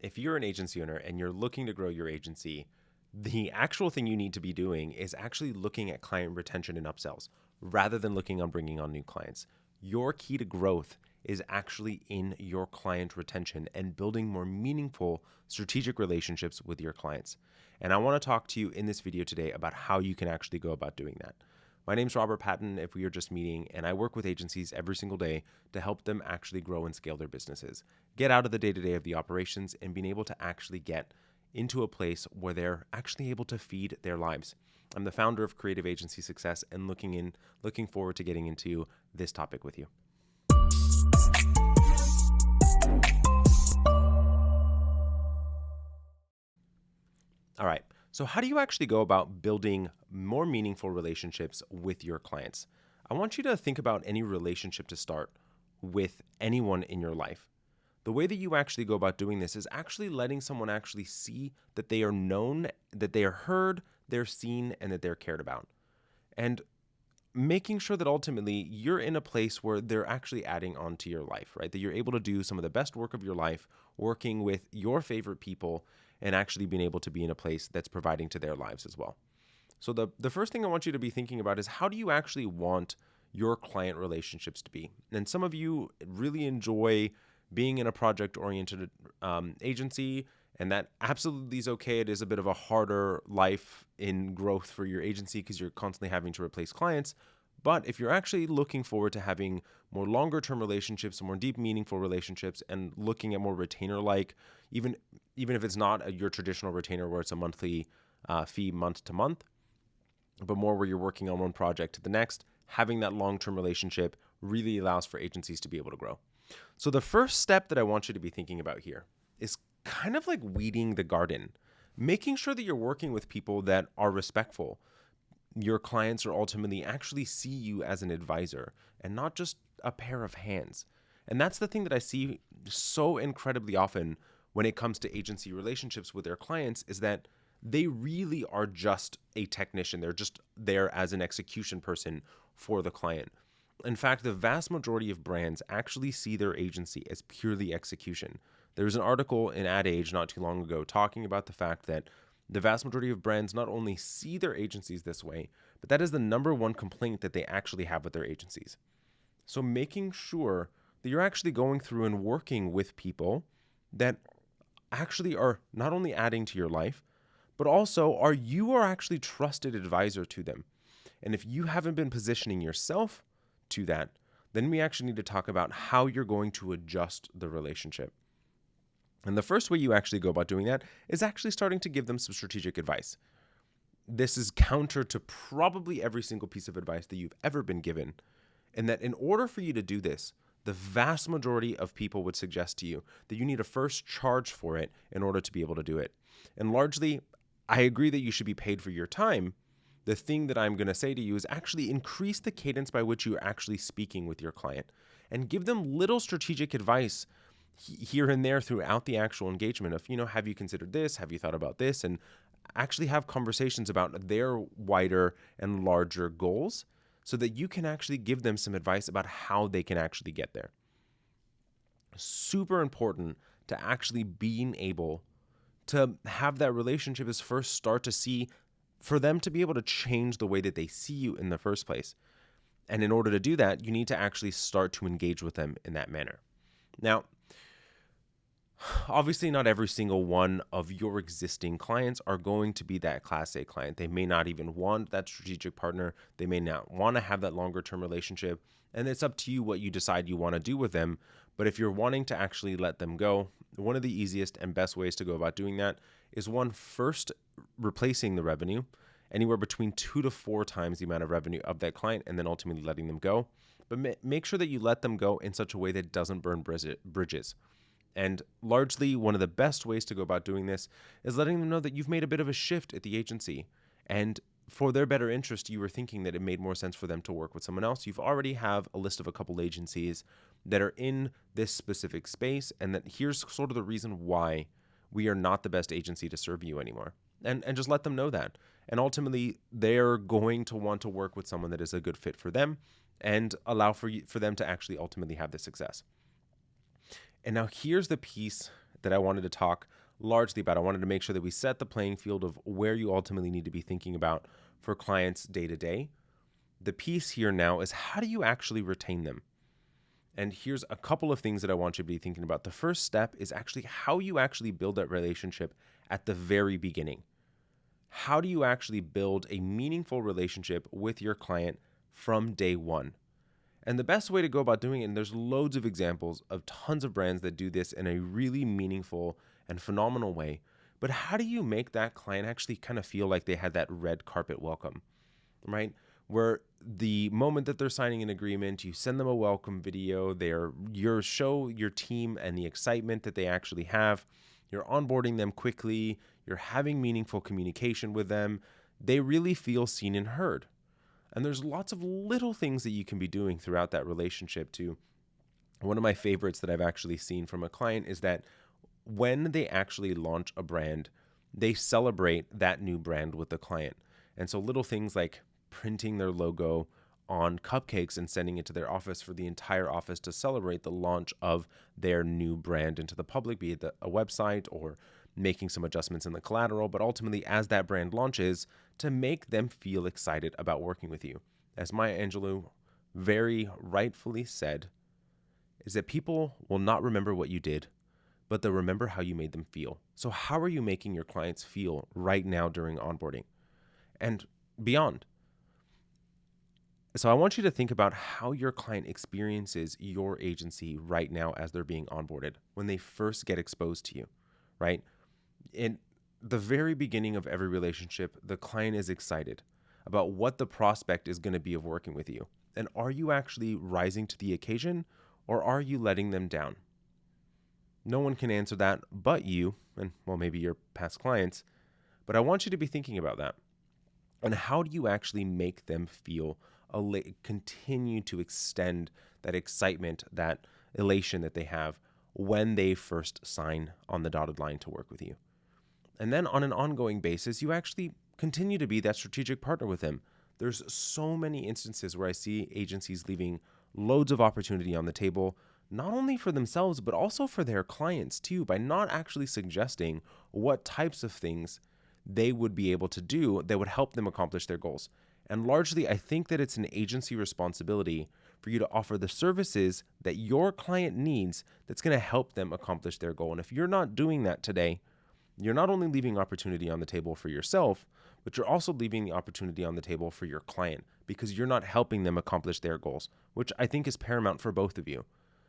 if you're an agency owner and you're looking to grow your agency, the actual thing you need to be doing is actually looking at client retention and upsells rather than looking on bringing on new clients. Your key to growth is actually in your client retention and building more meaningful strategic relationships with your clients. And I want to talk to you in this video today about how you can actually go about doing that. My name's Robert Patton, if we are just meeting, and I work with agencies every single day to help them actually grow and scale their businesses, get out of the day-to-day of the operations and being able to actually get into a place where they're actually able to feed their lives. I'm the founder of Creative Agency Success and looking forward to getting into this topic with you. All right, so how do you actually go about building more meaningful relationships with your clients? I want you to think about any relationship to start with anyone in your life. The way that you actually go about doing this is actually letting someone actually see that they are known, that they are heard, they're seen, and that they're cared about. And making sure that ultimately you're in a place where they're actually adding on to your life, right? That you're able to do some of the best work of your life, working with your favorite people, and actually being able to be in a place that's providing to their lives as well. So the first thing I want you to be thinking about is, how do you actually want your client relationships to be? And some of you really enjoy being in a project-oriented agency, and that absolutely is okay. It is a bit of a harder life in growth for your agency because you're constantly having to replace clients. But if you're actually looking forward to having more longer-term relationships, more deep, meaningful relationships, and looking at more retainer-like, even if it's not your traditional retainer where it's a monthly fee month to month, but more where you're working on one project to the next, having that long-term relationship really allows for agencies to be able to grow. So the first step that I want you to be thinking about here is kind of like weeding the garden, making sure that you're working with people that are respectful. Your clients are ultimately actually see you as an advisor and not just a pair of hands. And that's the thing that I see so incredibly often when it comes to agency relationships with their clients, is that they really are just a technician. They're just there as an execution person for the client. In fact, the vast majority of brands actually see their agency as purely execution. There was an article in Ad Age not too long ago talking about the fact that the vast majority of brands not only see their agencies this way, but that is the number one complaint that they actually have with their agencies. So making sure that you're actually going through and working with people that actually are not only adding to your life, but also you are actually trusted advisor to them. And if you haven't been positioning yourself to that, then we actually need to talk about how you're going to adjust the relationship. And the first way you actually go about doing that is actually starting to give them some strategic advice. This is counter to probably every single piece of advice that you've ever been given. And that in order for you to do this, the vast majority of people would suggest to you that you need to first charge for it in order to be able to do it. And largely, I agree that you should be paid for your time. The thing that I'm going to say to you is actually increase the cadence by which you're actually speaking with your client and give them little strategic advice here and there throughout the actual engagement of, have you considered this? Have you thought about this? And actually have conversations about their wider and larger goals so that you can actually give them some advice about how they can actually get there. Super important to actually being able to have that relationship is first start to see, for them to be able to change the way that they see you in the first place. And in order to do that, you need to actually start to engage with them in that manner. Now, obviously, not every single one of your existing clients are going to be that Class A client. They may not even want that strategic partner. They may not want to have that longer term relationship. And it's up to you what you decide you want to do with them. But if you're wanting to actually let them go, one of the easiest and best ways to go about doing that is first replacing the revenue anywhere between 2 to 4 times the amount of revenue of that client, and then ultimately letting them go. But make sure that you let them go in such a way that doesn't burn bridges. And largely, one of the best ways to go about doing this is letting them know that you've made a bit of a shift at the agency. And for their better interest, you were thinking that it made more sense for them to work with someone else. You've already have a list of a couple agencies that are in this specific space, and that here's sort of the reason why we are not the best agency to serve you anymore. And just let them know that. And ultimately, they're going to want to work with someone that is a good fit for them and allow for them to actually ultimately have the success. And now here's the piece that I wanted to talk largely about. I wanted to make sure that we set the playing field of where you ultimately need to be thinking about for clients day to day. The piece here now is, how do you actually retain them? And here's a couple of things that I want you to be thinking about. The first step is actually how you actually build that relationship at the very beginning. How do you actually build a meaningful relationship with your client from day one? And the best way to go about doing it, and there's loads of examples of tons of brands that do this in a really meaningful and phenomenal way, but how do you make that client actually kind of feel like they had that red carpet welcome, right? Where the moment that they're signing an agreement, you send them a welcome video, you show your team and the excitement that they actually have, you're onboarding them quickly, you're having meaningful communication with them, they really feel seen and heard. And there's lots of little things that you can be doing throughout that relationship too. One of my favorites that I've actually seen from a client is that when they actually launch a brand, they celebrate that new brand with the client. And so little things like printing their logo on cupcakes and sending it to their office for the entire office to celebrate the launch of their new brand into the public, be it a website or making some adjustments in the collateral, but ultimately as that brand launches, to make them feel excited about working with you. As Maya Angelou very rightfully said, is that people will not remember what you did, but they'll remember how you made them feel. So how are you making your clients feel right now during onboarding and beyond? So I want you to think about how your client experiences your agency right now as they're being onboarded, when they first get exposed to you, right? In the very beginning of every relationship, the client is excited about what the prospect is going to be of working with you. And are you actually rising to the occasion, or are you letting them down? No one can answer that but you, and well, maybe your past clients, but I want you to be thinking about that. And how do you actually make them feel, continue to extend that excitement, that elation that they have when they first sign on the dotted line to work with you? And then on an ongoing basis, you actually continue to be that strategic partner with them. There's so many instances where I see agencies leaving loads of opportunity on the table, not only for themselves, but also for their clients too, by not actually suggesting what types of things they would be able to do that would help them accomplish their goals. And largely, I think that it's an agency responsibility for you to offer the services that your client needs that's going to help them accomplish their goal. And if you're not doing that today, you're not only leaving opportunity on the table for yourself, but you're also leaving the opportunity on the table for your client, because you're not helping them accomplish their goals, which I think is paramount for both of you.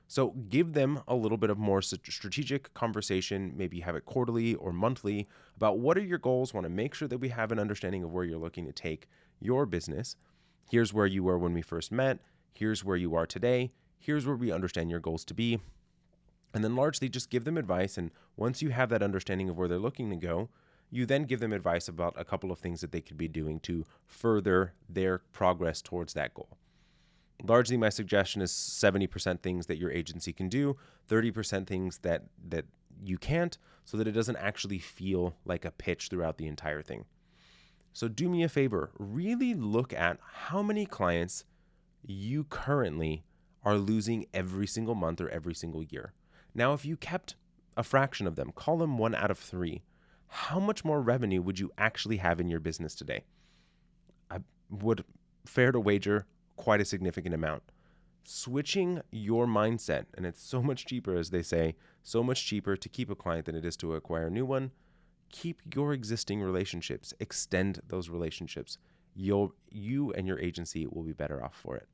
So give them a little bit of more strategic conversation, maybe have it quarterly or monthly, about what are your goals. Want to make sure that we have an understanding of where you're looking to take your business. Here's where you were when we first met. Here's where you are today. Here's where we understand your goals to be. And then largely just give them advice. And once you have that understanding of where they're looking to go, you then give them advice about a couple of things that they could be doing to further their progress towards that goal. Largely, my suggestion is 70% things that your agency can do, 30% things that you can't, so that it doesn't actually feel like a pitch throughout the entire thing. So do me a favor, really look at how many clients you currently are losing every single month or every single year. Now, if you kept a fraction of them, call them 1 out of 3, how much more revenue would you actually have in your business today? I would fair to wager quite a significant amount. Switching your mindset, and it's so much cheaper, as they say, so much cheaper to keep a client than it is to acquire a new one. Keep your existing relationships, extend those relationships. You and your agency will be better off for it.